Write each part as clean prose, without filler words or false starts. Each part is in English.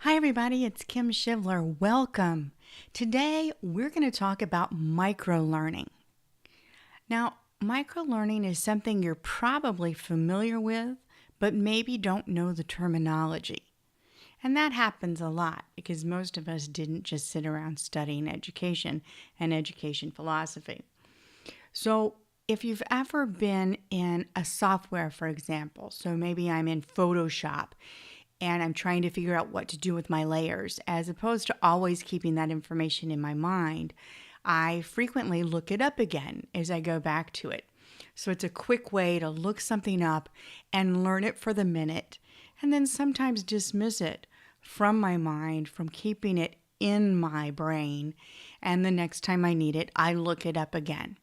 Hi, everybody. It's Kim Shivler. Welcome. Today, we're going to talk about microlearning. Now, microlearning is something you're probably familiar with, but maybe don't know the terminology. And that happens a lot because most of us didn't just sit around studying education and education philosophy. So, if you've ever been in a software, for example, so maybe I'm in Photoshop and I'm trying to figure out what to do with my layers, as opposed to always keeping that information in my mind, I frequently look it up again as I go back to it. So it's a quick way to look something up and learn it for the minute, and then sometimes dismiss it from my mind, from keeping it in my brain, and the next time I need it, I look it up again.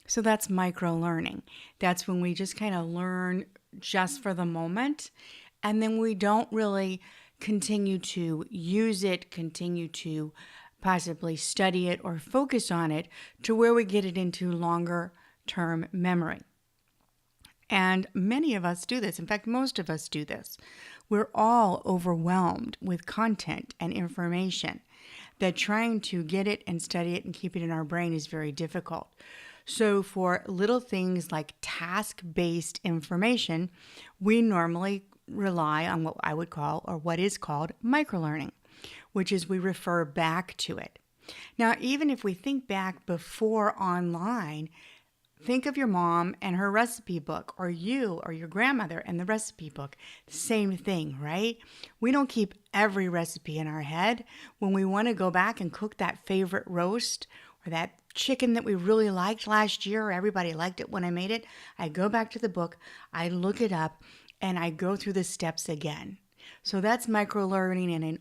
So that's micro learning. That's when we just kind of learn just for the moment, and then we don't really continue to use it, continue to possibly study it or focus on it to where we get it into longer term memory. And many of us do this. In fact, most of us do this. We're all overwhelmed with content and information that trying to get it and study it and keep it in our brain is very difficult. So for little things like task-based information, we normally rely on what I would call, or what is called, microlearning, which is we refer back to it. Now, even if we think back before online, think of your mom and her recipe book, or you or your grandmother and the recipe book. Same thing, right? We don't keep every recipe in our head. When we want to go back and cook that favorite roast or that chicken that we really liked last year, or everybody liked it when I made it, I go back to the book, I look it up, and I go through the steps again. So that's microlearning in an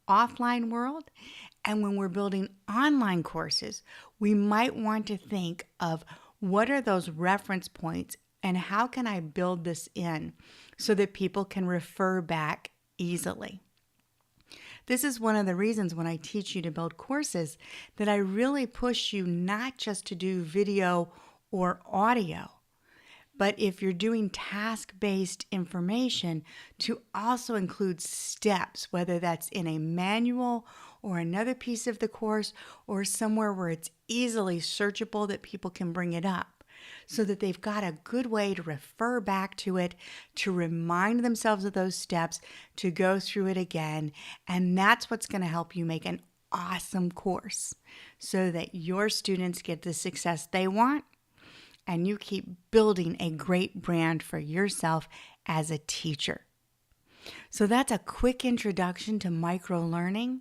offline world. And when we're building online courses, we might want to think of what are those reference points and how can I build this in so that people can refer back easily. This is one of the reasons when I teach you to build courses that I really push you not just to do video or audio, but if you're doing task-based information, to also include steps, whether that's in a manual or another piece of the course or somewhere where it's easily searchable that people can bring it up so that they've got a good way to refer back to it, to remind themselves of those steps, to go through it again. And that's what's going to help you make an awesome course so that your students get the success they want and you keep building a great brand for yourself as a teacher. So that's a quick introduction to microlearning.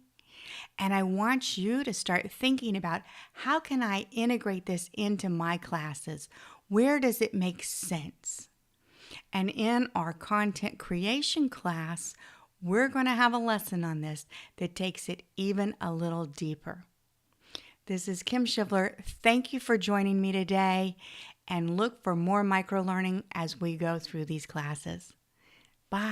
And I want you to start thinking about how can I integrate this into my classes? Where does it make sense? And in our content creation class, we're going to have a lesson on this that takes it even a little deeper. This is Kim Shivler. Thank you for joining me today, and look for more microlearning as we go through these classes.